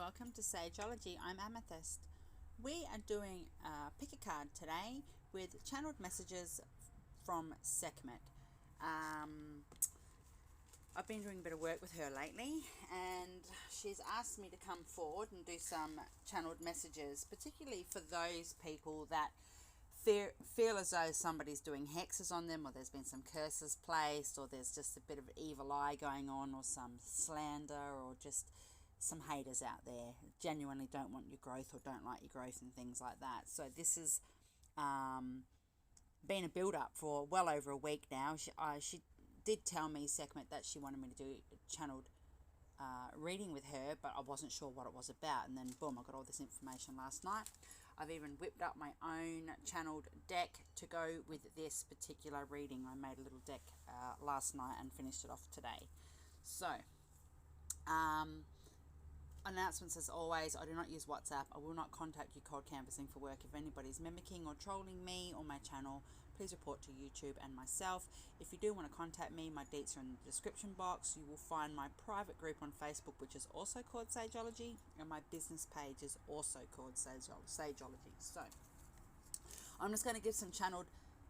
welcome to Sageology. I'm Amethyst. We are doing a pick a card today with channeled messages from Sekmet. I've been doing a bit of work with her lately, and she's asked me to come forward and do some channeled messages, particularly for those people that feel as though somebody's doing hexes on them, or there's been some curses placed, or there's just a bit of evil eye going on, or some slander, or just some haters out there genuinely don't want your growth or don't like your growth and things like that. So this has been a build-up for well over a week now. She did tell me, Sekmet, that she wanted me to do a channeled reading with her, but I wasn't sure what it was about, and then boom, I got all this information last night. I've even whipped up my own channeled deck to go with this particular reading. I made a little deck last night and finished it off today. So announcements as always: I do not use WhatsApp. I will not contact you cold canvassing for work. If anybody's mimicking or trolling me or my channel, please report to YouTube and myself. If you do want to contact me, my deets are in the description box. You will find my private group on Facebook, which is also called Sageology, and my business page is also called Sageology. So I'm just going to give some channeled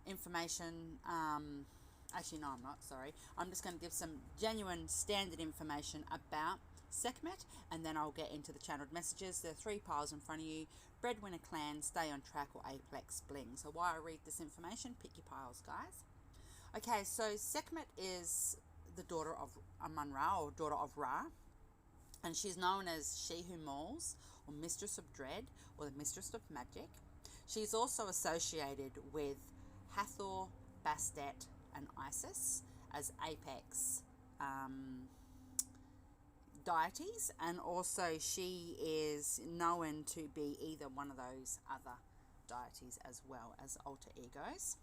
information. Actually, no, I'm not, sorry. I'm just going to give some genuine standard information about Sekmet, and then I'll get into the channeled messages. There are 3 piles in front of you: Breadwinner Clan, Stay on Track, or Apex Bling. So while I read this information, pick your piles, guys. Okay, so Sekmet is the daughter of Amun-Ra, or daughter of Ra, and she's known as She Who Mauls, or Mistress of Dread, or the Mistress of Magic. She's also associated with Hathor, Bastet, and Isis as apex deities, and also she is known to be either one of those other deities as well as alter egos.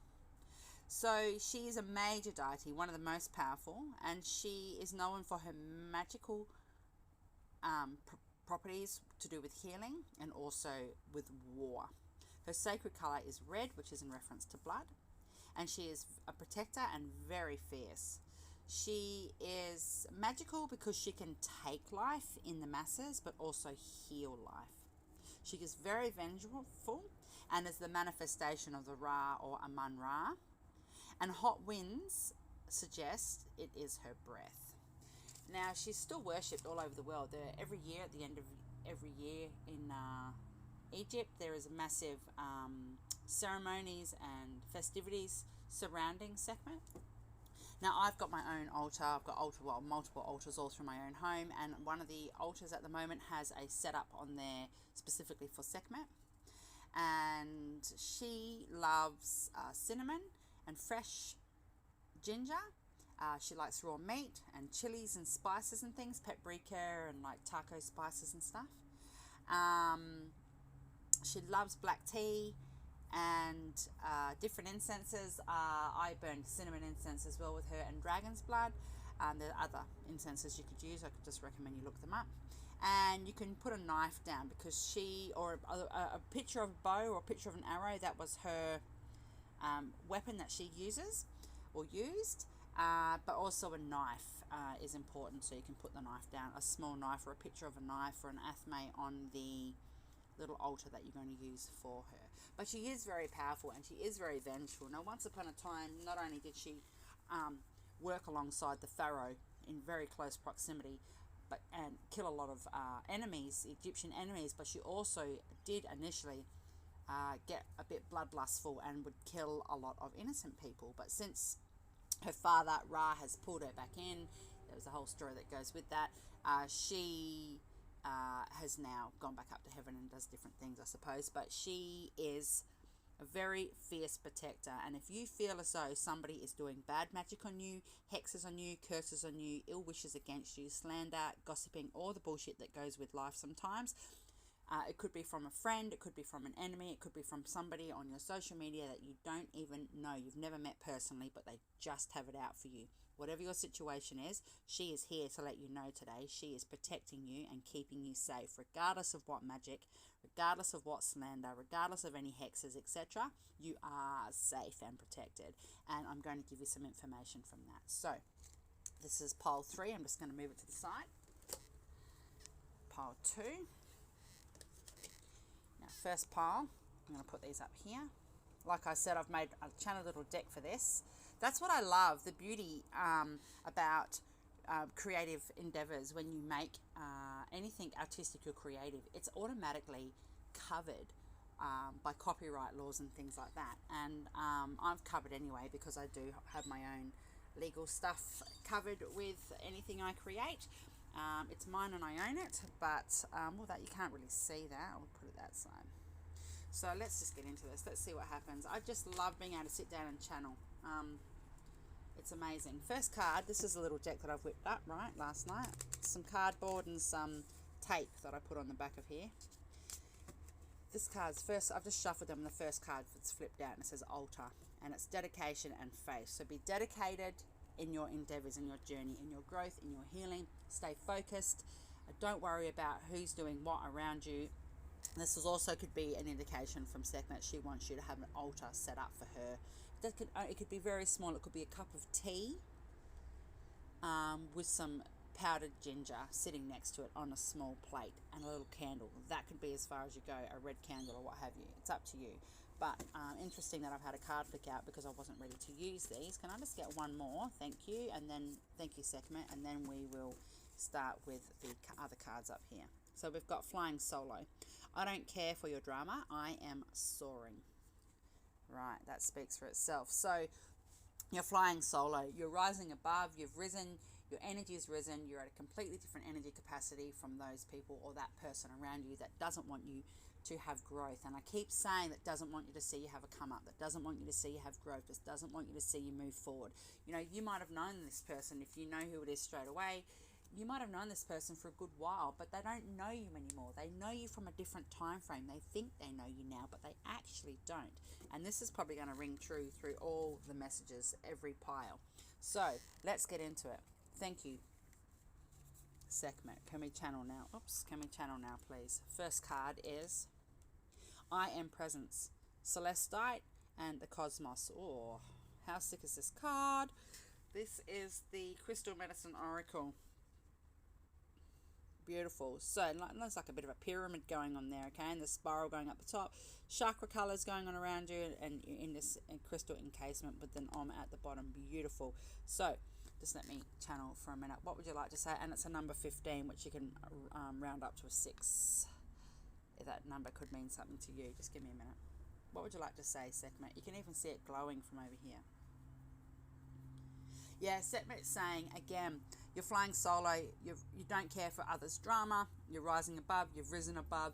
So she is a major deity, one of the most powerful, and she is known for her magical properties to do with healing and also with war. Her sacred color is red, which is in reference to blood, and she is a protector and very fierce. She is magical because she can take life in the masses but also heal life. She is very vengeful and is the manifestation of the Ra or Amun-Ra, and hot winds suggest it is her breath. Now, she's still worshipped all over the world. Every year, at the end of every year in Egypt, there is a massive ceremonies and festivities surrounding Sekmet. Now, I've got my own altar. I've got multiple altars all through my own home, and one of the altars at the moment has a setup on there specifically for Sekmet. And she loves cinnamon and fresh ginger. She likes raw meat and chilies and spices and things, paprika and like taco spices and stuff. She loves black tea and different incenses. I burned cinnamon incense as well with her, and dragon's blood. There are other incenses you could use. I could just recommend you look them up. And you can put a knife down because she, or a picture of a bow or a picture of an arrow, that was her weapon that she uses or used. But also a knife is important, so you can put the knife down, a small knife or a picture of a knife or an athame on the little altar that you're going to use for her. But she is very powerful and she is very vengeful. Now, once upon a time, not only did she work alongside the pharaoh in very close proximity and kill a lot of enemies, Egyptian enemies, but she also did initially get a bit bloodlustful and would kill a lot of innocent people. But since her father Ra has pulled her back in, there's a whole story that goes with that, she has now gone back up to heaven and does different things, I suppose. But she is a very fierce protector, and if you feel as though somebody is doing bad magic on you, hexes on you, curses on you, ill wishes against you, slander, gossiping, all the bullshit that goes with life sometimes, it could be from a friend, it could be from an enemy, it could be from somebody on your social media that you don't even know, you've never met personally, but they just have it out for you. Whatever your situation is, she is here to let you know today. She is protecting you and keeping you safe, regardless of what magic, regardless of what slander, regardless of any hexes, etc. You are safe and protected. And I'm going to give you some information from that. So, this is pile 3. I'm just going to move it to the side. Pile 2. first pile. I'm going to put these up here. Like I said, I've made a channel little deck for this. That's what I love, the beauty about creative endeavors. When you make anything artistic or creative, it's automatically covered by copyright laws and things like that. And I've covered anyway, because I do have my own legal stuff covered with anything I create. It's mine and I own it, but well, that you can't really see that. I'll put it that side. So let's just get into this. Let's see what happens. I just love being able to sit down and channel. It's amazing. First card, this is a little deck that I've whipped up, right, last night. Some cardboard and some tape that I put on the back of here. This card's first, I've just shuffled them. The first card that's flipped out and it says altar. And it's dedication and faith. So be dedicated in your endeavors, in your journey, in your growth, in your healing. Stay focused. Don't worry about who's doing what around you. This is also could be an indication from Sekmet. She wants you to have an altar set up for her. It could be very small. It could be a cup of tea with some powdered ginger sitting next to it on a small plate and a little candle. That could be as far as you go, a red candle or what have you. It's up to you. But interesting that I've had a card flick out because I wasn't ready to use these. Can I just get one more? Thank you. And then, thank you, Sekmet. And then we will start with the other cards up here. So we've got Flying Solo. I don't care for your drama. I am soaring. Right, that speaks for itself. So you're flying solo. You're rising above. You've risen. Your energy has risen. You're at a completely different energy capacity from those people or that person around you that doesn't want you to have growth. And I keep saying that doesn't want you to see you have a come up, that doesn't want you to see you have growth, that doesn't want you to see you move forward. You know, you might have known this person. If you know who it is straight away, you might have known this person for a good while, but they don't know you anymore. They know you from a different time frame. They think they know you now, but they actually don't. And this is probably going to ring true through all the messages, every pile. So let's get into it. Thank you, Sekmet. Can we channel now? Oops, can we channel now, please? First card is I Am Presence, Celestite, and the Cosmos. Oh, how sick is this card? This is the Crystal Medicine Oracle. Beautiful. So there's like a bit of a pyramid going on there, okay, and the spiral going up the top, chakra colors going on around you, and you're in this crystal encasement with an Om at the bottom. Beautiful. So just let me channel for a minute. What would you like to say? And it's a number 15, which you can round up to a 6. If that number could mean something to you, just give me a minute. What would you like to say, Sekmet? You can even see it glowing from over here. Yeah, Sekmet's saying, again, you're flying solo, you don't care for others' drama, you're rising above, you've risen above,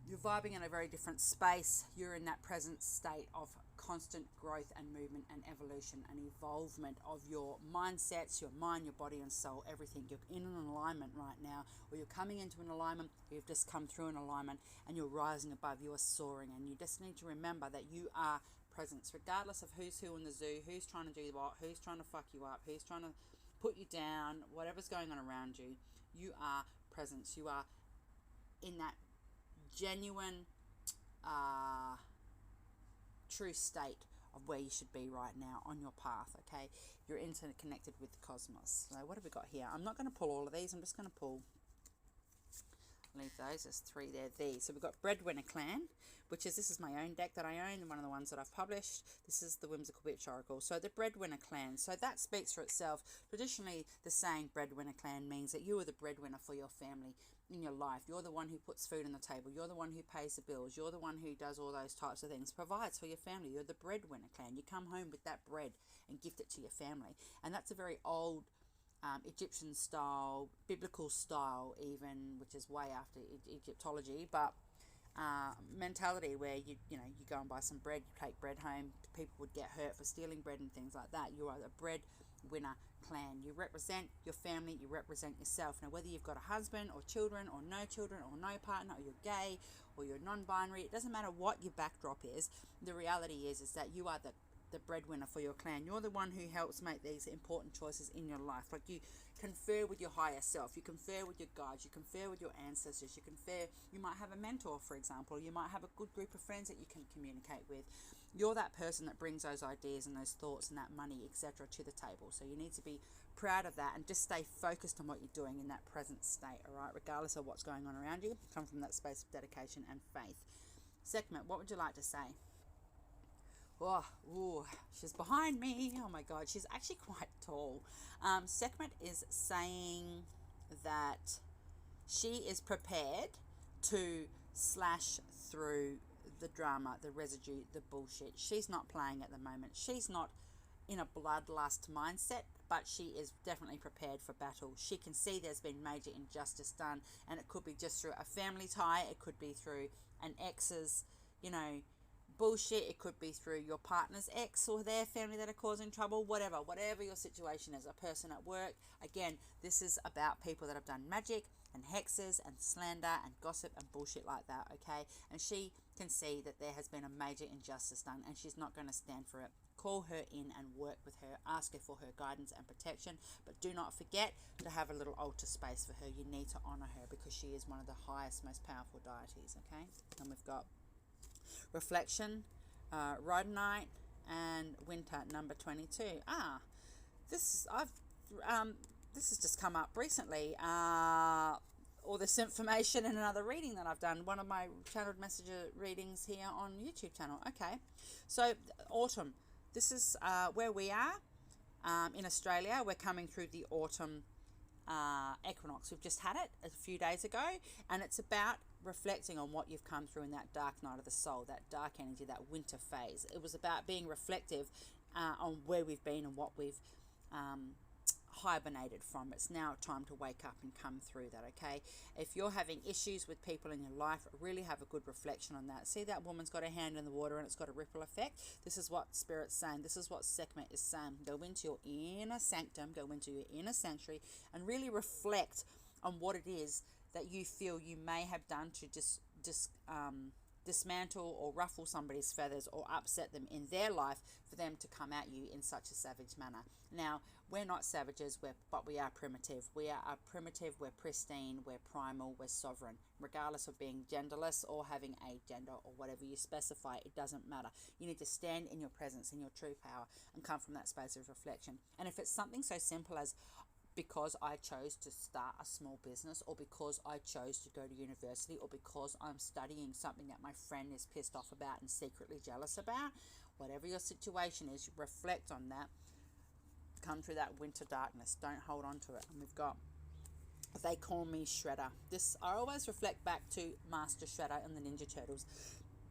you're vibing in a very different space, you're in that present state of constant growth and movement and evolution and evolvement of your mindsets, your mind, your body and soul, everything. You're in an alignment right now, or you're coming into an alignment, you've just come through an alignment and you're rising above, you are soaring, and you just need to remember that you are presence, regardless of who's who in the zoo, who's trying to do what, who's trying to fuck you up, who's trying to put you down, whatever's going on around you. You are presence. You are in that genuine true state of where you should be right now on your path. Okay, you're interconnected with the cosmos. So what have we got here? I'm not going to pull all of these. I'm just going to pull, leave those, there's 3 there, these. So we've got Breadwinner Clan, which is, this is my own deck that I own, one of the ones that I've published. This is the Whimsical Witch Oracle. So the Breadwinner Clan, so that speaks for itself. Traditionally, the saying Breadwinner Clan means that you are the breadwinner for your family in your life. You're the one who puts food on the table. You're the one who pays the bills. You're the one who does all those types of things, provides for your family. You're the Breadwinner Clan. You come home with that bread and gift it to your family. And that's a very old Egyptian style, biblical style even, which is way after Egyptology, but mentality where you go and buy some bread, you take bread home, people would get hurt for stealing bread and things like that. You are a breadwinner clan. You represent your family, you represent yourself. Now whether you've got a husband or children or no partner, or you're gay or you're non-binary, it doesn't matter what your backdrop is. The reality is that you are the the breadwinner for your clan. You're the one who helps make these important choices in your life. Like, you confer with your higher self, you confer with your guides, you confer with your ancestors, you might have a mentor, for example, you might have a good group of friends that you can communicate with. You're that person that brings those ideas and those thoughts and that money, etc., to the table. So you need to be proud of that and just stay focused on what you're doing in that present state, all right, regardless of what's going on around you. Come from that space of dedication and faith. Sekmet, what would you like to say? Oh, ooh, she's behind me. Oh my God, she's actually quite tall. Sekmet is saying that she is prepared to slash through the drama, the residue, the bullshit. She's not playing at the moment. She's not in a bloodlust mindset, but she is definitely prepared for battle. She can see there's been major injustice done, and it could be just through a family tie, it could be through an ex's, bullshit, it could be through your partner's ex or their family that are causing trouble, whatever your situation is, a person at work. Again, this is about people that have done magic and hexes and slander and gossip and bullshit like that, okay? And she can see that there has been a major injustice done, and she's not going to stand for it. Call her in and work with her, ask her for her guidance and protection, but do not forget to have a little altar space for her. You need to honor her because she is one of the highest, most powerful deities, okay? And we've got reflection, rhodonite, and winter number 22. This has just come up recently. All this information in another reading that I've done, one of my channeled messenger readings here on YouTube channel. Okay, so autumn. This is where we are in Australia. We're coming through the autumn equinox. We've just had it a few days ago, and it's about reflecting on what you've come through in that dark night of the soul, that dark energy, that winter phase. It was about being reflective on where we've been and what we've hibernated from. It's now time to wake up and come through that, okay? If you're having issues with people in your life, really have a good reflection on that. See, that woman's got her hand in the water and it's got a ripple effect. This is what Spirit's saying. This is what Sekmet is saying. Go into your inner sanctum, go into your inner sanctuary, and really reflect on what it is that you feel you may have done to dismantle or ruffle somebody's feathers or upset them in their life for them to come at you in such a savage manner. Now, we're not savages, but we are primitive. We are primitive, we're pristine, we're primal, we're sovereign. Regardless of being genderless or having a gender or whatever you specify, it doesn't matter. You need to stand in your presence, in your true power, and come from that space of reflection. And if it's something so simple as because I chose to start a small business, or because I chose to go to university, or because I'm studying something that my friend is pissed off about and secretly jealous about, whatever your situation is, reflect on that. Come through that winter darkness. Don't hold on to it. And we've got, they call me Shredder. This, I always reflect back to Master Shredder and the Ninja Turtles.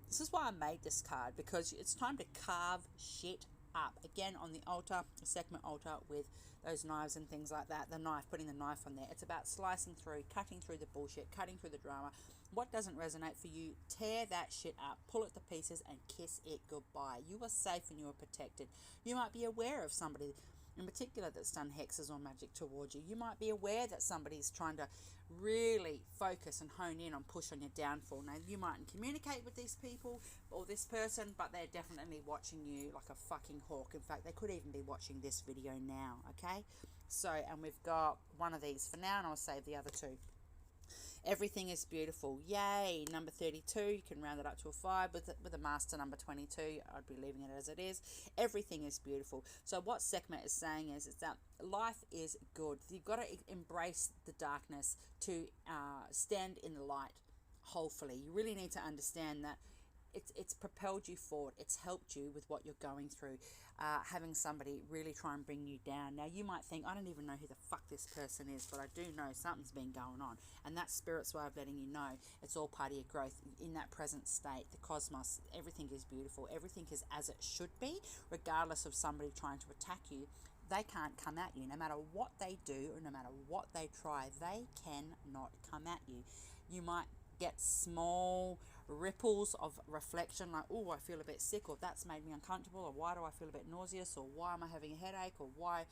This is why I made this card, because it's time to carve shit up. Again, on the altar, the Sekmet altar with those knives and things like that. The knife, putting the knife on there. It's about slicing through, cutting through the bullshit, cutting through the drama. What doesn't resonate for you, tear that shit up, pull it to pieces and kiss it goodbye. You are safe and you are protected. You might be aware of somebody in particular that's done hexes or magic towards you. You might be aware that somebody's trying to really focus and hone in on push on your downfall. Now, you mightn't communicate with these people or this person, but they're definitely watching you like a fucking hawk. In fact, they could even be watching this video now, okay? So, and we've got one of these for now, and I'll save the other two. Everything is beautiful. Yay. Number 32. You can round it up to a 5 with a master number 22. I'd be leaving it as it is. Everything is beautiful. So what Sekmet is saying is that life is good. You've got to embrace the darkness to stand in the light, hopefully. You really need to understand that it's propelled you forward. It's helped you with what you're going through. Having somebody really try and bring you down. Now, you might think, I don't even know who the fuck this person is, but I do know something's been going on. And that's Spirit's way of letting you know it's all part of your growth in that present state. The cosmos, everything is beautiful. Everything is as it should be, regardless of somebody trying to attack you. They can't come at you. No matter what they do or no matter what they try, they cannot come at you. You might get small ripples of reflection, like, oh, I feel a bit sick, or that's made me uncomfortable, or why do I feel a bit nauseous, or why am I having a headache, or why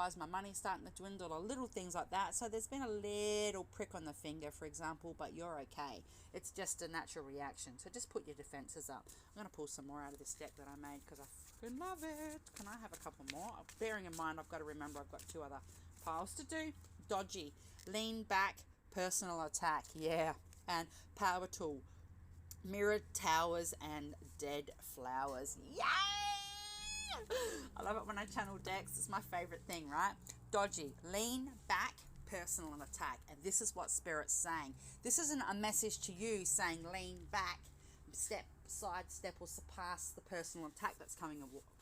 is my money starting to dwindle, or little things like that. So there's been a little prick on the finger, for example, but you're okay. It's just a natural reaction. So just put your defenses up. I'm going to pull some more out of this deck that I made because I fucking love it. Can I have a couple more? Bearing in mind, I've got to remember I've got 2 other piles to do. Dodgy, lean back, personal attack, yeah, and power tool, mirrored towers and dead flowers. Yay! I love it when I channel decks. It's my favorite thing, right? Dodgy, lean back, personal attack. And this is what Spirit's saying. This isn't a message to you saying lean back, sidestep or surpass the personal attack that's coming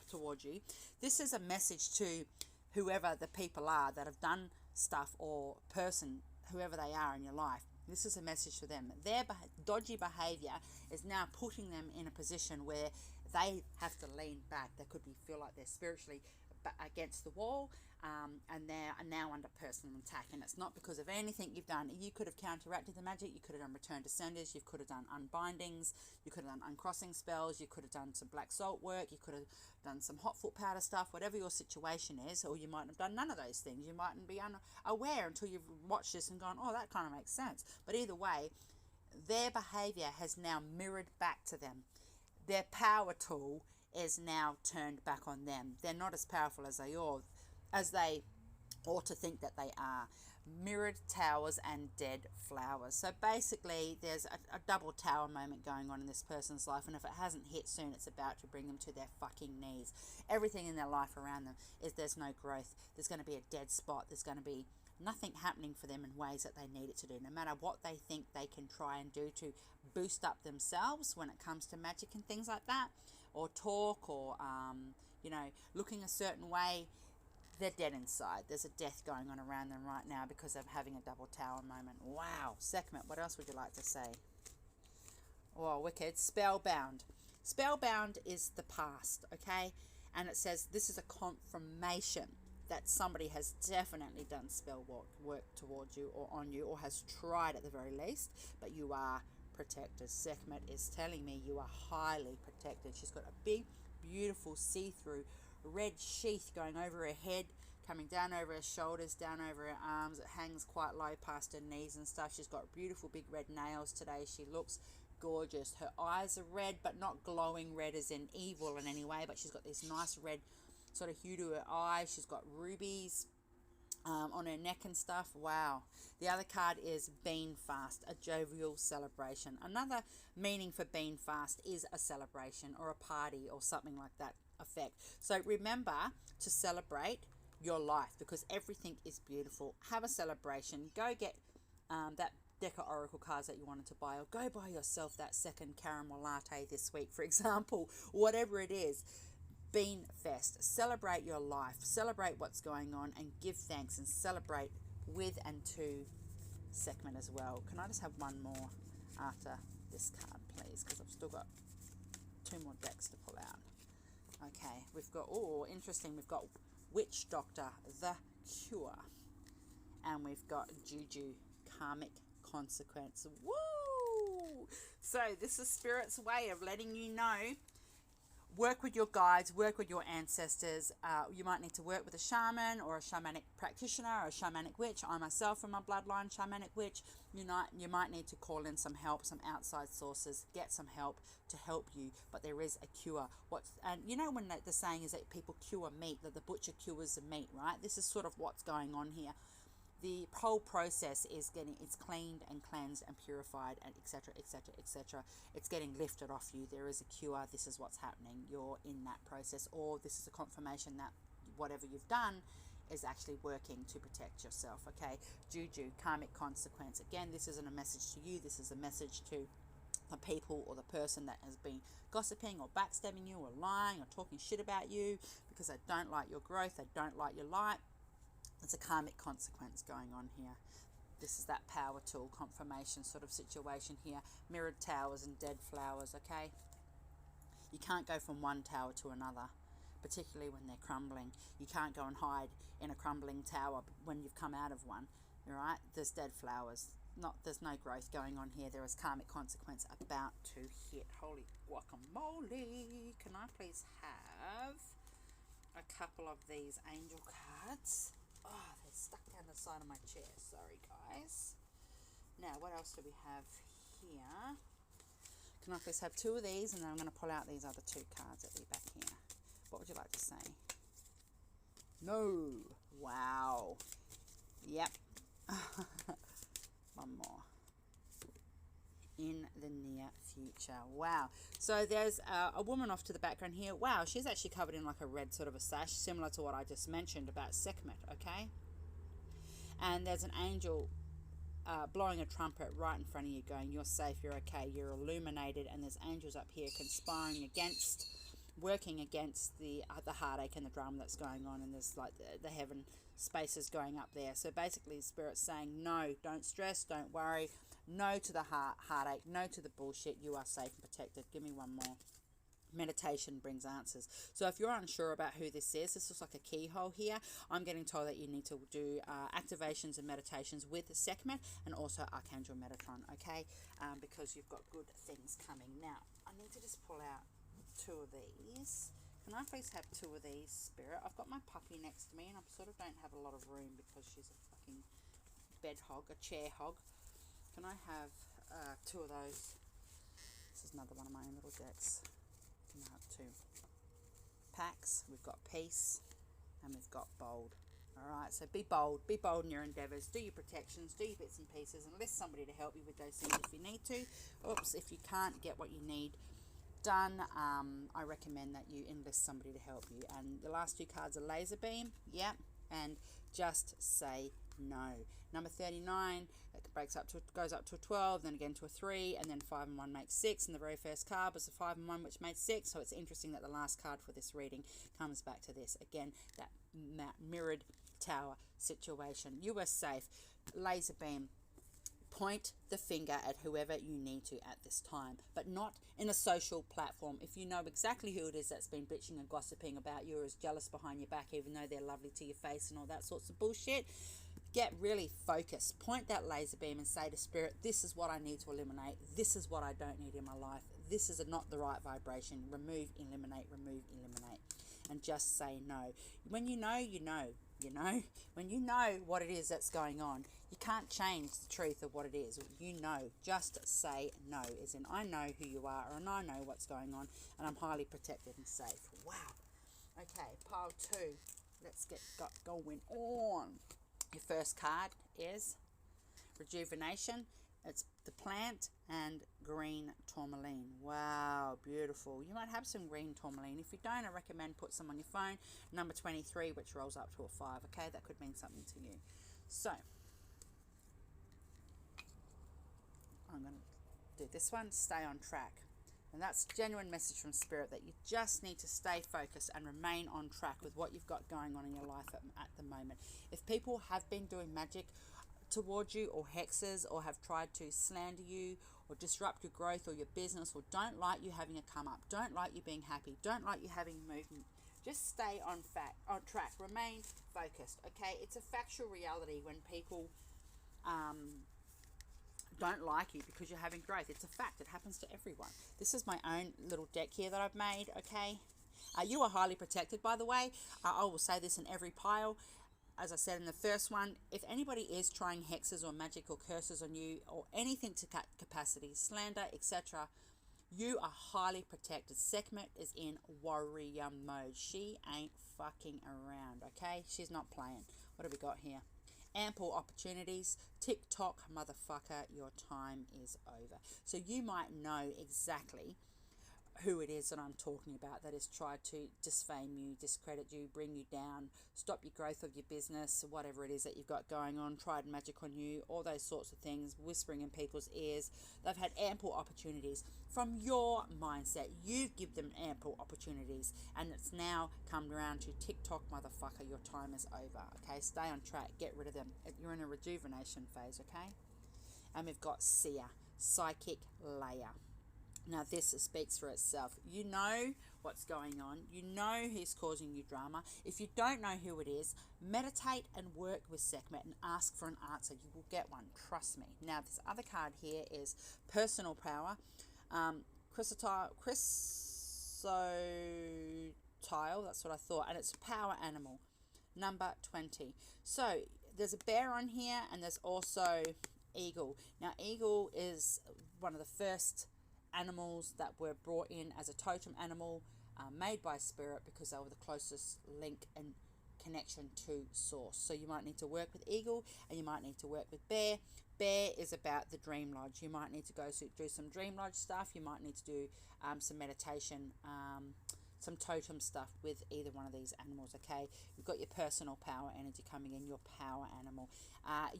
towards you. This is a message to whoever the people are that have done stuff, or person, whoever they are in your life. This is a message for them. Their dodgy behavior is now putting them in a position where they have to lean back. They could feel like they're spiritually against the wall, and they're now under personal attack. And it's not because of anything you've done. You could have counteracted the magic. You could have done return to senders. You could have done unbindings. You could have done uncrossing spells. You could have done some black salt work. You could have done some hot foot powder stuff, whatever your situation is. Or you might have done none of those things. You mightn't be unaware until you've watched this and gone, oh, that kind of makes sense. But either way, their behavior has now mirrored back to them. Their power tool is now turned back on them. They're not as powerful as they ought to think that they are. Mirrored towers and dead flowers. So basically there's a double tower moment going on in this person's life, and if it hasn't hit soon, it's about to bring them to their fucking knees. Everything in their life around them is there's no growth. There's going to be a dead spot. There's going to be nothing happening for them in ways that they need it to do, no matter what they think they can try and do to boost up themselves when it comes to magic and things like that, or talk, or looking a certain way. They're dead inside. There's a death going on around them right now because of having a double tower moment. Wow. Sekmet, what else would you like to say? Oh, wicked. Spellbound. Spellbound is the past, okay? And it says this is a confirmation that somebody has definitely done spell work towards you or on you, or has tried at the very least, but you are protected. Sekmet is telling me you are highly protected. She's got a big, beautiful, see-through red sheath going over her head, coming down over her shoulders, down over her arms. It hangs quite low past her knees and stuff. She's got beautiful big red nails today. She looks gorgeous. Her eyes are red, but not glowing red as in evil in any way, but she's got this nice red sort of hue to her eyes. She's got rubies on her neck and stuff. Wow. The other card is Bean Fast, a jovial celebration. Another meaning for Bean Fast is a celebration or a party or something like that effect. So remember to celebrate your life, because everything is beautiful. Have a celebration. Go get that deck of oracle cards that you wanted to buy, or go buy yourself that second caramel latte this week, for example. Whatever it is, Bean Fest. Celebrate your life, celebrate what's going on, and give thanks and celebrate with and to Sekmet as well. Can I just have one more after this card, please? Because I've still got 2 more decks to pull out. Okay, we've got, oh, interesting, we've got Witch Doctor, The Cure, and we've got Juju, Karmic Consequence. Woo! So this is Spirit's way of letting you know, work with your guides, work with your ancestors. You might need to work with a shaman or a shamanic practitioner or a shamanic witch. I myself am a bloodline shamanic witch. You might need to call in some help, some outside sources, get some help to help you. But there is a cure. And you know when the saying is that people cure meat, that the butcher cures the meat, right? This is sort of what's going on here. The whole process is it's cleaned and cleansed and purified, and etc, etc, etc. It's getting lifted off you. There is a cure. This is what's happening. You're in that process, or this is a confirmation that whatever you've done is actually working to protect yourself. Okay, Juju, Karmic Consequence. Again, this isn't a message to you. This is a message to the people or the person that has been gossiping or backstabbing you or lying or talking shit about you because they don't like your growth, they don't like your light. There's a karmic consequence going on here. This is that power tool confirmation sort of situation here. Mirrored towers and dead flowers, okay? You can't go from one tower to another, particularly when they're crumbling. You can't go and hide in a crumbling tower when you've come out of one, all right? There's dead flowers. There's no growth going on here. There is karmic consequence about to hit. Holy guacamole. Can I please have a couple of these angel cards? Oh, they're stuck down the side of my chair. Sorry, guys. Now, what else do we have here? Can I please have 2 of these, and then I'm going to pull out these other 2 cards that will be back here. What would you like to say? No. Wow. Yep. One more. In the near future. Wow. So there's a woman off to the background here. Wow, she's actually covered in like a red sort of a sash, similar to what I just mentioned about Sekmet, okay? And there's an angel blowing a trumpet right in front of you going, you're safe, you're okay, you're illuminated, and there's angels up here conspiring against, working against the heartache and the drama that's going on, and there's like the heaven spaces going up there. So basically Spirit's saying, no, don't stress, don't worry, no to the heartache, no to the bullshit, you are safe and protected. Give me one more. Meditation brings answers. So if you're unsure about who this is, this looks like a keyhole here. I'm getting told that you need to do activations and meditations with Sekmet and also Archangel Metatron, okay? Because you've got good things coming. Now, I need to just pull out 2 of these. Can I please have 2 of these, Spirit? I've got my puppy next to me and I sort of don't have a lot of room because she's a fucking bed hog, a chair hog. Can I have 2 of those? This is another one of my own little decks. Can I have 2? Pax, we've got peace, and we've got bold. Alright, so be bold in your endeavours, do your protections, do your bits and pieces, enlist somebody to help you with those things if you need to. Oops, if you can't get what you need done, I recommend that you enlist somebody to help you. And the last 2 cards are laser beam, yep, and just say no. Number 39, it goes up to a 12, then again to a 3, and then 5 and 1 makes 6. And the very first card was a 5 and 1, which made 6. So it's interesting that the last card for this reading comes back to this. Again, that mirrored tower situation. You are safe. Laser beam. Point the finger at whoever you need to at this time, but not in a social platform. If you know exactly who it is that's been bitching and gossiping about you or is jealous behind your back, even though they're lovely to your face and all that sorts of bullshit, get really focused. Point that laser beam and say to Spirit, this is what I need to eliminate. This is what I don't need in my life. This is not the right vibration. Remove, eliminate, remove, eliminate. And just say no. When you know, you know. You know, when you know what it is that's going on, you can't change the truth of what it is. You know, just say no, as in I know who you are and I know what's going on and I'm highly protected and safe. Wow. Okay, pile 2. Let's get going on. Your first card is Rejuvenation. It's the plant and green tourmaline. Wow, beautiful. You might have some green tourmaline. If you don't, I recommend put some on your phone. Number 23, which rolls up to a 5. Okay, that could mean something to you. So, I'm going to do this one. Stay on track. And that's a genuine message from Spirit that you just need to stay focused and remain on track with what you've got going on in your life at the moment. If people have been doing magic towards you or hexes or have tried to slander you or disrupt your growth or your business or don't like you having a come up, don't like you being happy, don't like you having movement, just stay on track, remain focused, okay? It's a factual reality when people don't like you because you're having growth. It's a fact. It happens to everyone. This is my own little deck here that I've made, okay? You are highly protected, by the way. I will say this in every pile. As I said in the first one, if anybody is trying hexes or magic or curses on you or anything to capacity, slander, etc., you are highly protected. Sekmet is in warrior mode. She ain't fucking around, okay? She's not playing. What have we got here? Ample opportunities. TikTok, motherfucker, your time is over. So you might know exactly who it is that I'm talking about that has tried to disfame you, discredit you, bring you down, stop your growth of your business, whatever it is that you've got going on, tried magic on you, all those sorts of things, whispering in people's ears. They've had ample opportunities. From your mindset, you give them ample opportunities, and it's now come around to TikTok, motherfucker, your time is over, okay? Stay on track, get rid of them. You're in a rejuvenation phase, okay? And we've got Seer, psychic layer. Now this speaks for itself. You know what's going on. You know who's causing you drama. If you don't know who it is, meditate and work with Sekmet and ask for an answer. You will get one. Trust me. Now this other card here is personal power. Chrysotile, that's what I thought. And it's power animal. Number 20. So there's a bear on here and there's also eagle. Now eagle is one of the first animals that were brought in as a totem animal made by spirit because they were the closest link and connection to source. So you might need to work with eagle, and you might need to work with bear. Bear is about the dream lodge. You might need to go do some dream lodge stuff. You might need to do some meditation, some totem stuff with either one of these animals. Okay, you've got your personal power energy coming in, your power animal.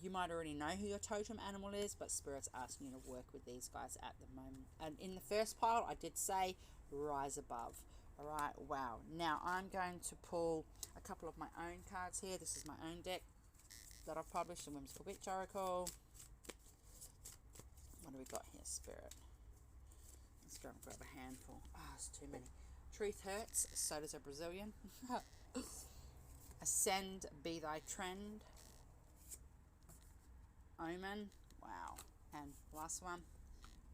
You might already know who your totem animal is, but spirit's asking you to work with these guys at the moment. And in the first pile, I did say rise above. All right, wow. Now I'm going to pull a couple of my own cards here. This is my own deck that I've published in Whimsical Witch Oracle. What do we got here, Spirit? Let's go and grab a handful. Ah, it's too many. Truth hurts, so does a Brazilian. Ascend, be thy trend. Omen, wow. And last one,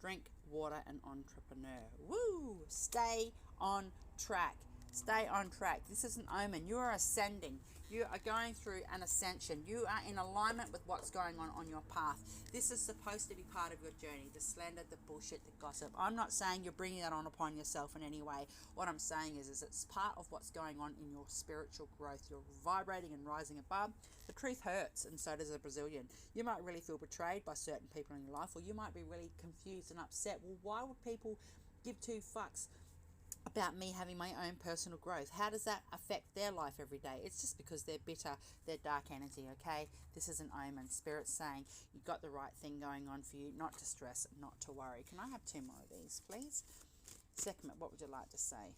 drink water and entrepreneur. Woo! Stay on track. Stay on track. This is an omen. You are ascending. You are going through an ascension. You are in alignment with what's going on your path. This is supposed to be part of your journey. The slander, the bullshit, the gossip. I'm not saying you're bringing that on upon yourself in any way. What I'm saying is it's part of what's going on in your spiritual growth. You're vibrating and rising above. The truth hurts, and so does a Brazilian. You might really feel betrayed by certain people in your life, or you might be really confused and upset. Well, why would people give two fucks about me having my own personal growth? How does that affect their life every day? It's just because they're bitter, they're dark energy, okay? This is an omen. Spirit's saying you've got the right thing going on for you, not to stress, not to worry. Can I have 2 more of these, please? Sekmet, what would you like to say?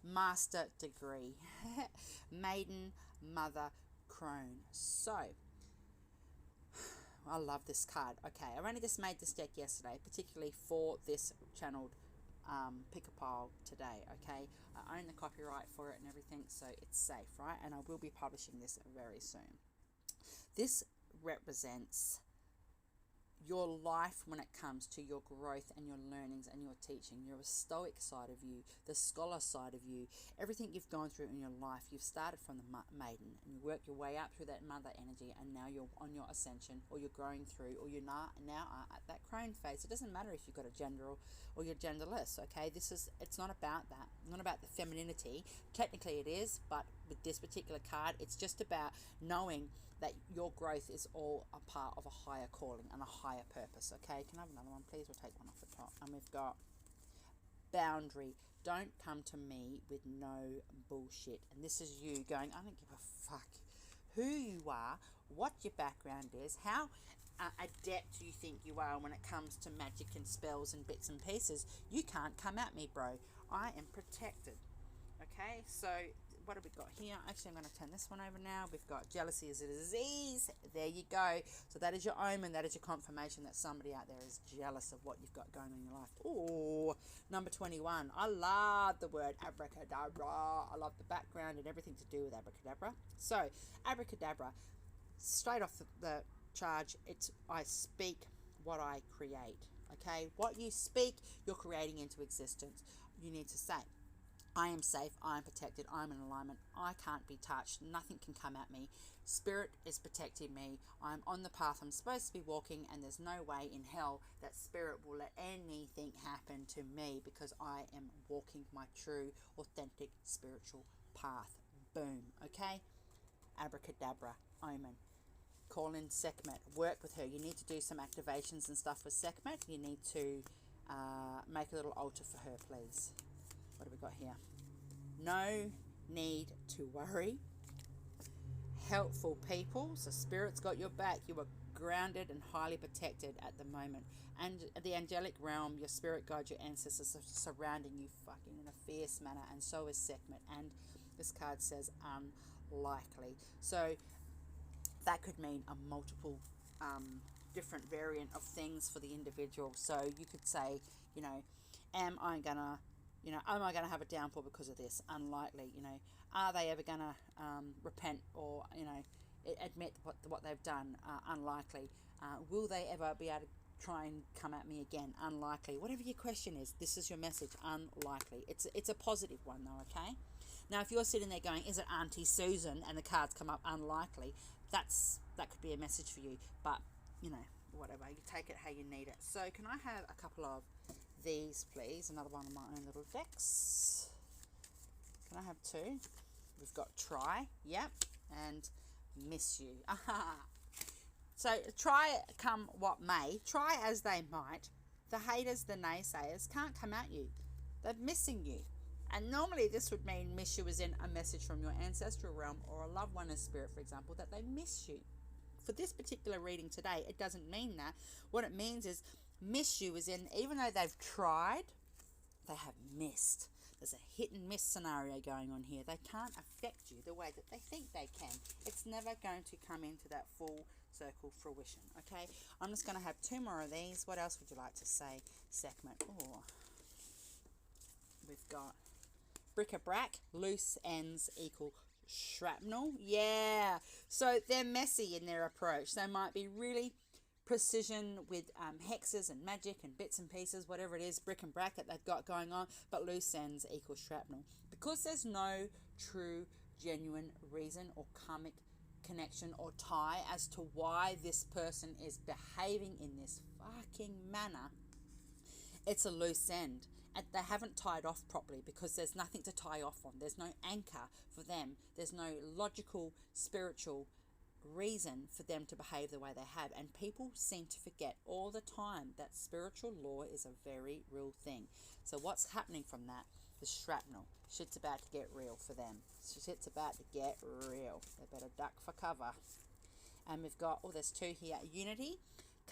Master degree. Maiden, mother, crone. So, I love this card. Okay, I only just made this deck yesterday, particularly for this channeled pick a pile today. Okay, I own the copyright for it and everything, so it's safe, right? And I will be publishing this very soon. This represents your life when it comes to your growth and your learnings and your teaching. Your stoic side of you, the scholar side of you, everything you've gone through in your life. You've started from the maiden and you work your way up through that mother energy, and now you're on your ascension, or you're growing through, or you're now are at that crone phase. It doesn't matter if you've got a gender or you're genderless, okay? It's not about that. Not about the femininity. Technically it is, but with this particular card, it's just about knowing that your growth is all a part of a higher calling and a higher purpose, okay? Can I have another one, please? We'll take one off the top. And we've got boundary. Don't come to me with no bullshit. And this is you going, I don't give a fuck who you are, what your background is, how adept you think you are when it comes to magic and spells and bits and pieces. You can't come at me, bro. I am protected. Okay, so what have we got here? Actually, I'm going to turn this one over now. We've got jealousy is a disease. There you go. So that is your omen. That is your confirmation that somebody out there is jealous of what you've got going on in your life. Oh, number 21. I love the word abracadabra. I love the background and everything to do with abracadabra. So, abracadabra, straight off the charge, it's I speak what I create. Okay, what you speak, you're creating into existence. You need to say, I am safe, I am protected, I'm in alignment, I can't be touched, nothing can come at me, spirit is protecting me, I'm on the path I'm supposed to be walking, and there's no way in hell that spirit will let anything happen to me because I am walking my true, authentic, spiritual path. Boom, okay? Abracadabra, omen. Call in Sekmet, work with her. You need to do some activations and stuff with Sekmet. You need to make a little altar for her, please. What have we got here? No need to worry. Helpful people. So spirit's got your back. You are grounded and highly protected at the moment. And the angelic realm, your spirit guide, your ancestors are surrounding you fucking in a fierce manner. And so is Sekmet. And this card says unlikely. So that could mean a multiple different variant of things for the individual. So you could say, you know, am I gonna have a downfall because of this? Unlikely. You know, are they ever gonna repent or, you know, admit what they've done? Unlikely. Will they ever be able to try and come at me again? Unlikely. Whatever your question is, this is your message. Unlikely. It's a positive one though, okay? Now, if you're sitting there going, is it Auntie Susan? And the cards come up unlikely, that could be a message for you. But, you know, whatever. You take it how you need it. So can I have a couple of these, please. Another one of my own little decks. Can I have two? We've got try, yep, and miss you. So try come what may, try as they might, the haters, the naysayers can't come at you. They're missing you. And normally this would mean miss you as in a message from your ancestral realm or a loved one in spirit, for example, that they miss you. For this particular reading today, it doesn't mean that. What it means is miss you as in, even though they've tried, they have missed. There's a hit and miss scenario going on here. They can't affect you the way that they think they can. It's never going to come into that full circle fruition, okay? I'm just going to have two more of these. What else would you like to say, Sekmet? Oh, we've got bric-a-brac, loose ends equal shrapnel. Yeah, so they're messy in their approach. They might be really precision with hexes and magic and bits and pieces, whatever it is, bric and brac that they've got going on, but loose ends equals shrapnel. Because there's no true, genuine reason or karmic connection or tie as to why this person is behaving in this fucking manner, it's a loose end. And they haven't tied off properly because there's nothing to tie off on. There's no anchor for them. There's no logical, spiritual reason for them to behave the way they have. And people seem to forget all the time that spiritual law is a very real thing. So what's happening from that? The shrapnel. Shit's about to get real for them. Shit's about to get real. They better duck for cover. And we've got, oh, there's two here. Unity,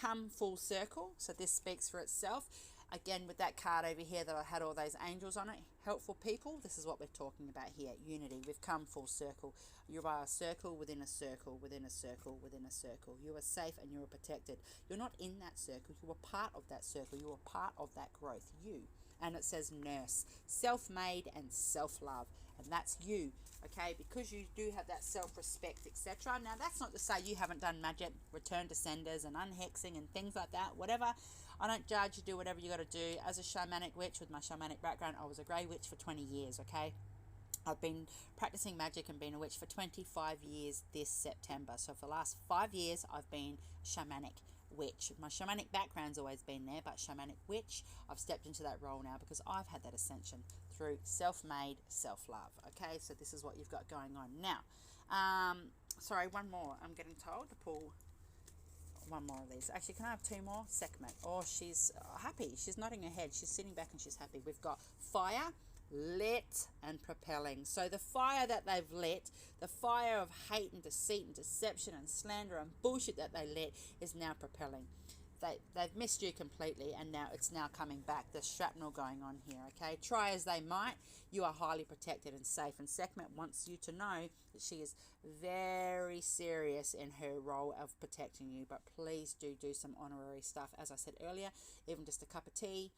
come full circle. So this speaks for itself. Again, with that card over here that I had all those angels on it, helpful people, this is what we're talking about here, unity. We've come full circle. You are a circle within a circle, within a circle, within a circle. You are safe and you are protected. You're not in that circle. You are part of that circle. You are part of that growth, you. And it says nurse, self-made and self-love. And that's you, okay? Because you do have that self-respect, etc. Now, that's not to say you haven't done magic, return to senders and unhexing and things like that, whatever. I don't judge. You do whatever you got to do. As a shamanic witch with my shamanic background, I was a grey witch for 20 years, okay? I've been practicing magic and been a witch for 25 years this September. So for the last 5 years, I've been shamanic witch. My shamanic background's always been there, but shamanic witch, I've stepped into that role now because I've had that ascension through self-made self-love. Okay, so this is what you've got going on now. Sorry, one more. I'm getting told to pull one more of these. Actually, can I have two more? Sekmet. Oh, she's happy. She's nodding her head. She's sitting back and she's happy. We've got fire, lit, and propelling. So the fire that they've lit, the fire of hate and deceit and deception and slander and bullshit that they lit is now propelling. They've missed you completely, and now it's now coming back. There's shrapnel going on here, okay? Try as they might, you are highly protected and safe. And Sekmet wants you to know that she is very serious in her role of protecting you. But please do some honorary stuff. As I said earlier, even just a cup of tea,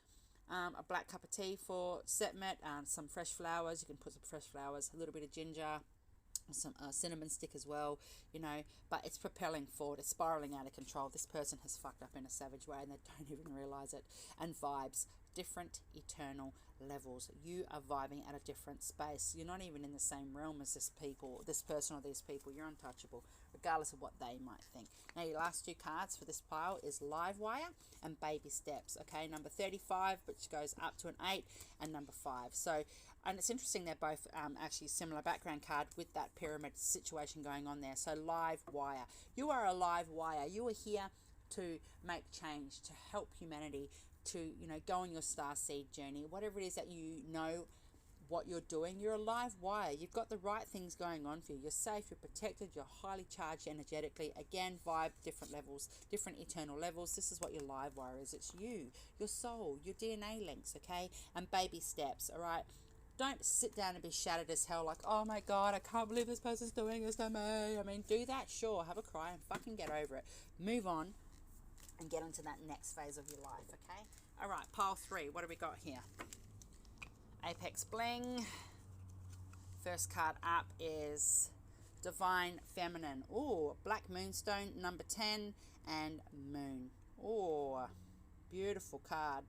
a black cup of tea for Sekmet, some fresh flowers. You can put some fresh flowers, a little bit of ginger, some cinnamon stick as well, you know, but it's propelling forward. It's spiraling out of control. This person has fucked up in a savage way and they don't even realize it. And vibes, different eternal levels. You are vibing at a different space. You're not even in the same realm as this person or these people. You're untouchable, regardless of what they might think. Now, your last two cards for this pile is live wire and baby steps. Okay, number 35, which goes up to an 8, and number 5. So, and it's interesting, they're both actually similar background card with that pyramid situation going on there. So live wire. You are a live wire. You are here to make change, to help humanity, to, you know, go on your star seed journey, whatever it is that you know what you're doing. You're a live wire. You've got the right things going on for you. You're safe, you're protected, you're highly charged energetically. Again, vibe, different levels, different eternal levels. This is what your live wire is. It's you, your soul, your DNA links, okay? And baby steps, all right? Don't sit down and be shattered as hell like, oh my God, I can't believe this person's doing this to me. I mean, do that, sure, have a cry and fucking get over it. Move on and get into that next phase of your life, okay? All right, pile 3, what do we got here? Apex Bling. First card up is Divine Feminine. Oh, Black Moonstone, number 10, and Moon. Oh, beautiful card.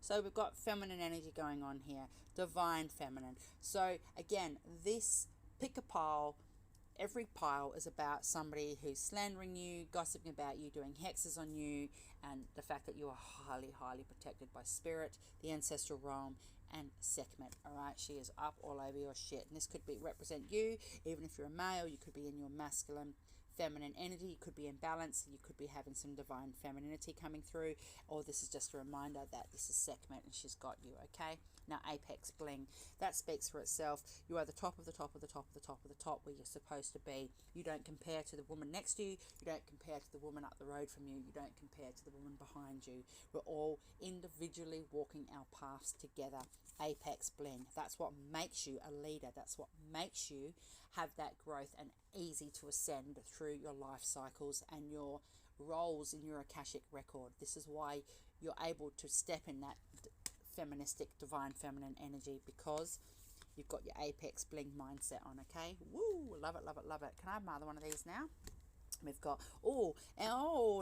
So we've got feminine energy going on here. Divine Feminine. So again, this pick a pile, every pile is about somebody who's slandering you, gossiping about you, doing hexes on you, and the fact that you are highly, highly protected by spirit, the ancestral realm, and Sekmet. Alright, she is up all over your shit. And this could be represent you, even if you're a male, you could be in your masculine, feminine energy, you could be in balance, you could be having some divine femininity coming through, or this is just a reminder that this is Sekmet and she's got you, okay? Now, Apex Bling, that speaks for itself. You are the top of the top of the top of the top of the top where you're supposed to be. You don't compare to the woman next to you. You don't compare to the woman up the road from you. You don't compare to the woman behind you. We're all individually walking our paths together. Apex Bling, that's what makes you a leader. That's what makes you have that growth and easy to ascend through your life cycles and your roles in your Akashic record. This is why you're able to step in that feministic, divine feminine energy, because you've got your Apex Bling mindset on, okay? Woo, love it, love it, love it. Can I have another one of these now? We've got,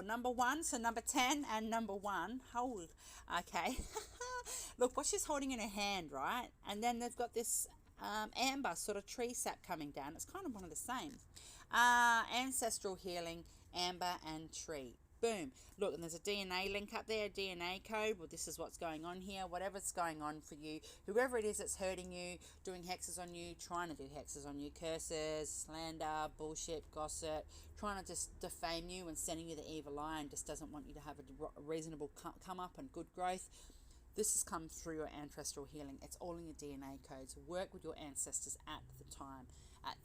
number 1, so number 10 and number 1. Hold, okay. Look, what she's holding in her hand, right? And then they've got this amber sort of tree sap coming down. It's kind of one of the same. Ancestral healing, amber and tree. Boom. Look, and there's a DNA link up there, a DNA code. Well, this is what's going on here. Whatever's going on for you, whoever it is that's hurting you, doing hexes on you, trying to do hexes on you, curses, slander, bullshit, gossip, trying to just defame you and sending you the evil eye and just doesn't want you to have a reasonable come up and good growth. This has come through your ancestral healing. It's all in your DNA codes. Work with your ancestors at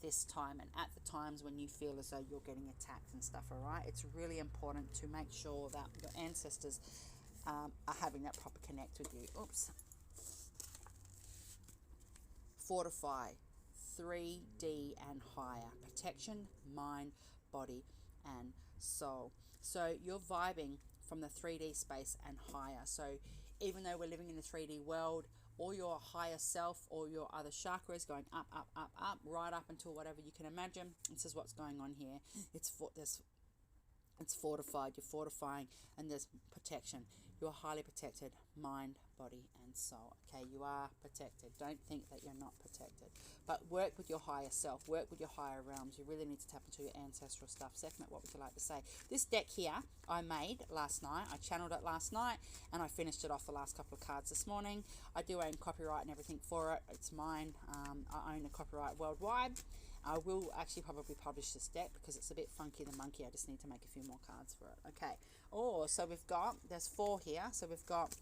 this time, and at the times when you feel as though you're getting attacked and stuff, all right? It's really important to make sure that your ancestors are having that proper connect with you. Oops. Fortify, 3D and higher. Protection, mind, body, and soul. So you're vibing from the 3D space and higher. So even though we're living in the 3D world, or your higher self or your other chakras going up, up, up, up, right up until whatever you can imagine. This is what's going on here. It's fortified. You're fortifying, and there's protection. You're highly protected, mind, body, and soul. Okay, you are protected. Don't think that you're not protected. But work with your higher self. Work with your higher realms. You really need to tap into your ancestral stuff. Sekmet, what would you like to say? This deck here I made last night. I channeled it last night, and I finished it off the last couple of cards this morning. I do own copyright and everything for it. It's mine. I own the copyright worldwide. I will actually probably publish this deck because it's a bit funky the monkey. I just need to make a few more cards for it. Okay. Oh, so we've got, there's 4 here. So we've got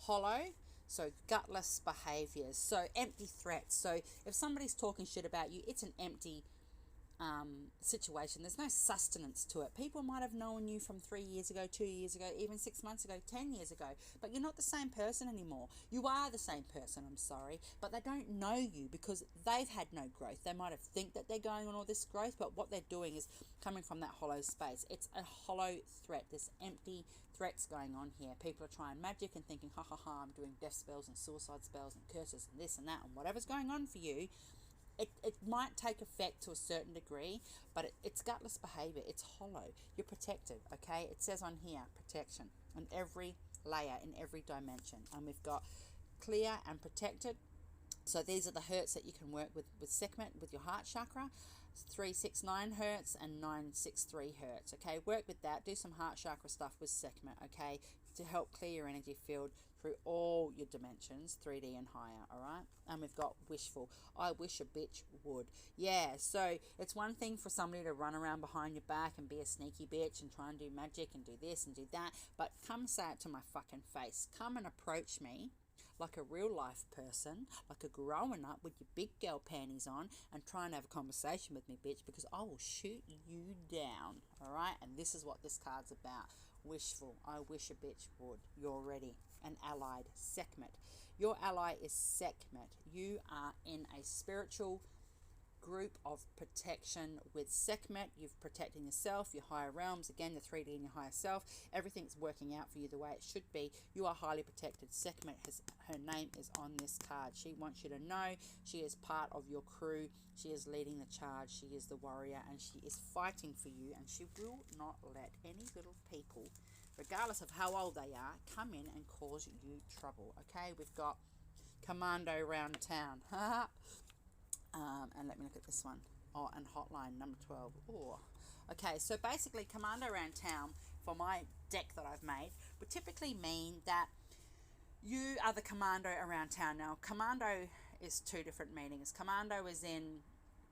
hollow, so gutless behaviors, so empty threats. So if somebody's talking shit about you, it's an empty situation. There's no sustenance to it. People might have known you from 3 years ago, 2 years ago, even 6 months ago, 10 years ago, but you're not the same person anymore. You are the same person, I'm sorry, but they don't know you because they've had no growth. They might have think that they're going on all this growth, but what they're doing is coming from that hollow space. It's a hollow threat. There's empty threats going on here. People are trying magic and thinking, ha ha ha, I'm doing death spells and suicide spells and curses and this and that, and whatever's going on for you, it might take effect to a certain degree, but it's gutless behavior. It's hollow. You're protected, okay? It says on here, protection in every layer, in every dimension. And we've got clear and protected. So these are the hertz that you can work with Sekmet, with your heart chakra. 369 hertz and 963 hertz, okay? Work with that. Do some heart chakra stuff with Sekmet, okay? To help clear your energy field through all your dimensions, 3D and higher, all right? And we've got wishful. I wish a bitch would. Yeah, so it's one thing for somebody to run around behind your back and be a sneaky bitch and try and do magic and do this and do that, but come say it to my fucking face. Come and approach me like a real life person, like a growing up with your big girl panties on, and try and have a conversation with me, bitch, because I will shoot you down, all right? And this is what this card's about. Wishful. I wish a bitch would. You're ready. An allied. Sekmet. Your ally is Sekmet. You are in a spiritual group of protection with Sekmet. You're protecting yourself, your higher realms, again the 3D and your higher self. Everything's working out for you the way it should be. You are highly protected. Sekmet has, her name is on this card. She wants you to know she is part of your crew. She is leading the charge. She is the warrior, and she is fighting for you, and she will not let any little people, regardless of how old they are, come in and cause you trouble. Okay, we've got commando round town. And let me look at this one. Oh, and hotline number 12. Oh, okay. So basically, commando around town for my deck that I've made would typically mean that you are the commando around town. Now, commando is two different meanings. Commando is in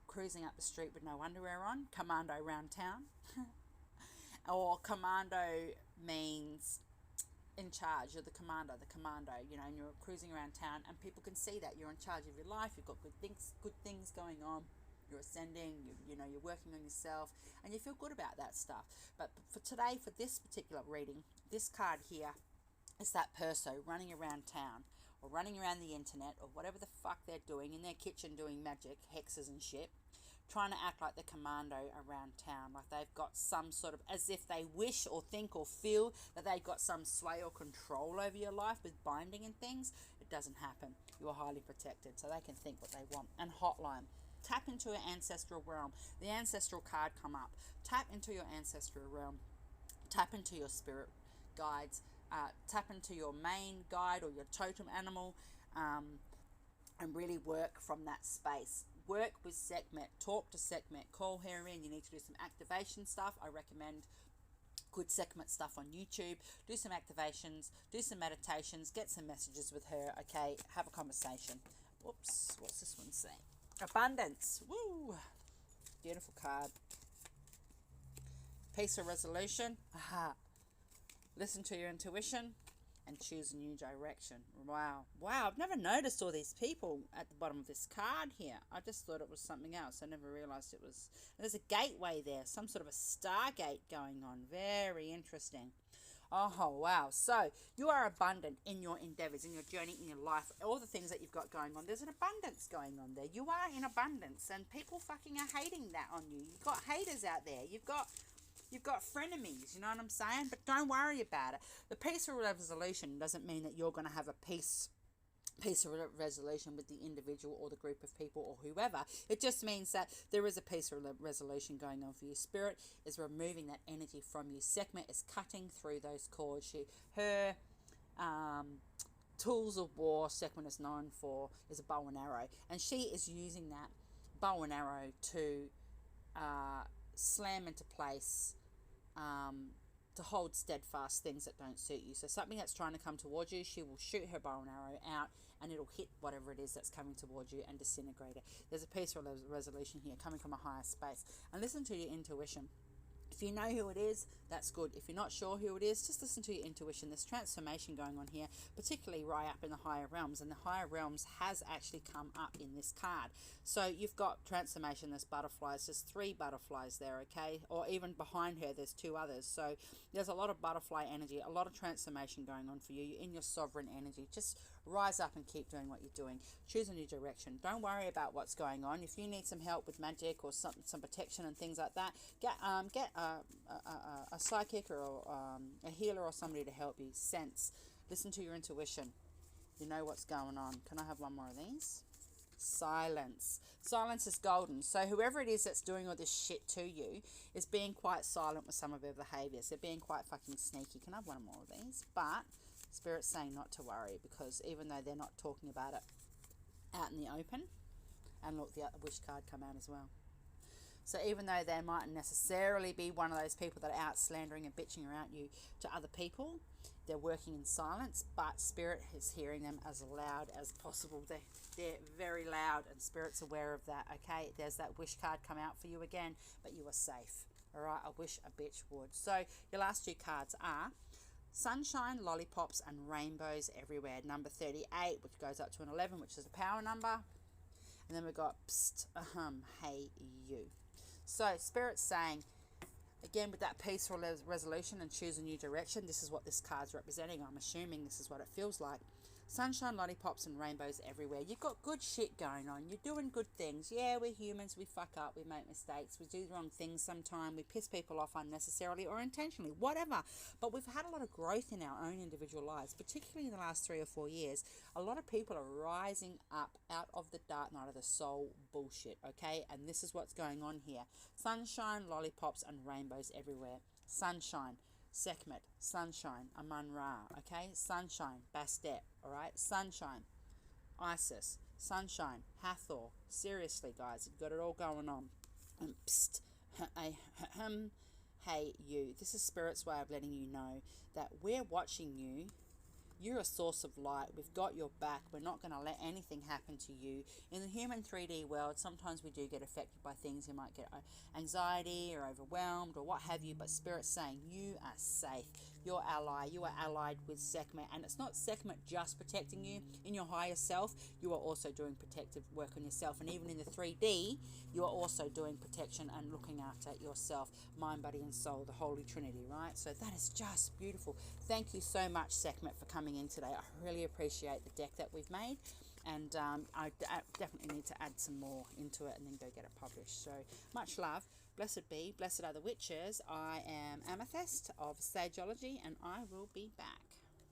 cruising up the street with no underwear on. Commando around town. Or commando means in charge. You're the commando, you know, and you're cruising around town and people can see that you're in charge of your life. You've got good things going on. You're ascending, you know, you're working on yourself and you feel good about that stuff. But for today, for this particular reading, this card here is that person running around town or running around the internet or whatever the fuck they're doing in their kitchen doing magic, hexes and shit, trying to act like the commando around town, like they've got some sort of, as if they wish or think or feel that they've got some sway or control over your life with binding and things. It doesn't happen. You're highly protected, so they can think what they want. And hotline. Tap into your ancestral realm. The ancestral card come up. Tap into your ancestral realm. Tap into your spirit guides. Tap into your main guide or your totem animal, and really work from that space. Work with Sekmet. Talk to Sekmet. Call her in. You need to do some activation stuff. I recommend good Sekmet stuff on YouTube. Do some activations. Do some meditations. Get some messages with her. Okay. Have a conversation. Whoops. What's this one saying? Abundance. Woo. Beautiful card. Peace or resolution. Aha. Listen to your intuition and choose a new direction. Wow. I've never noticed all these people at the bottom of this card here. I just thought it was something else. I never realized it was. There's a gateway there, some sort of a stargate going on. Very interesting. Oh, wow. So you are abundant in your endeavors, in your journey, in your life, all the things that you've got going on. There's an abundance going on there. You are in abundance and people fucking are hating that on you. You've got haters out there. You've got frenemies, you know what I'm saying? But don't worry about it. The peaceful resolution doesn't mean that you're going to have a peaceful resolution with the individual or the group of people or whoever. It just means that there is a peaceful resolution going on for you. Spirit is removing that energy from you. Sekmet is cutting through those cords. Her tools of war, Sekmet is known for, is a bow and arrow. And she is using that bow and arrow to slam into place, to hold steadfast things that don't suit you. So something that's trying to come towards you, she will shoot her bow and arrow out and it'll hit whatever it is that's coming towards you and disintegrate it. There's a peaceful resolution here coming from a higher space. And listen to your intuition. If you know who it is, that's good. If you're not sure who it is, just listen to your intuition. There's transformation going on here, particularly right up in the higher realms. And the higher realms has actually come up in this card. So you've got transformation. There's butterflies. There's 3 butterflies there, okay? Or even behind her, there's 2 others. So there's a lot of butterfly energy, a lot of transformation going on for you. You're in your sovereign energy. Just rise up and keep doing what you're doing. Choose a new direction. Don't worry about what's going on. If you need some help with magic or some protection and things like that, get a psychic or a healer or somebody to help you. Sense. Listen to your intuition. You know what's going on. Can I have one more of these? Silence. Silence is golden. So whoever it is that's doing all this shit to you is being quite silent with some of their behaviors. They're being quite fucking sneaky. Can I have one more of these? But Spirit's saying not to worry, because even though they're not talking about it out in the open, and look, the wish card come out as well. So even though they mightn't necessarily be one of those people that are out slandering and bitching around you to other people, they're working in silence, but Spirit is hearing them as loud as possible. They're very loud, and Spirit's aware of that, okay? There's that wish card come out for you again, but you are safe, all right? I wish a bitch would. So your last 2 cards are sunshine, lollipops, and rainbows everywhere. Number 38, which goes up to an 11, which is a power number. And then we've got psst, hey you. So Spirit's saying, again, with that peaceful resolution and choose a new direction, this is what this card's representing. I'm assuming this is what it feels like. Sunshine, lollipops, and rainbows everywhere. You've got good shit going on. You're doing good things. Yeah, we're humans. We fuck up. We make mistakes. We do the wrong things sometimes. We piss people off unnecessarily or intentionally, whatever. But we've had a lot of growth in our own individual lives, particularly in the last 3 or 4 years. A lot of people are rising up out of the dark night of the soul bullshit, okay? And this is what's going on here. Sunshine, lollipops, and rainbows everywhere. Sunshine. Sekmet, sunshine, Amun Ra, okay? Sunshine, Bastet, all right? Sunshine, Isis, Sunshine, Hathor. Seriously, guys, you've got it all going on. Psst. Hey, you. This is Spirit's way of letting you know that we're watching you. You're a source of light. We've got your back. We're not going to let anything happen to you. In the human 3D world, sometimes we do get affected by things. You might get anxiety or overwhelmed or what have you, but Spirit's saying you are safe. You're ally. You are allied with Sekmet. And it's not Sekmet just protecting you in your higher self. You are also doing protective work on yourself. And even in the 3D, you are also doing protection and looking after yourself, mind, body, and soul, the Holy Trinity, right? So that is just beautiful. Thank you so much, Sekmet, for coming in today. I really appreciate the deck that we've made, and I definitely need to add some more into it and then go get it published. So much love. Blessed be, blessed are the witches. I am Amethyst of Sageology, and I will be back.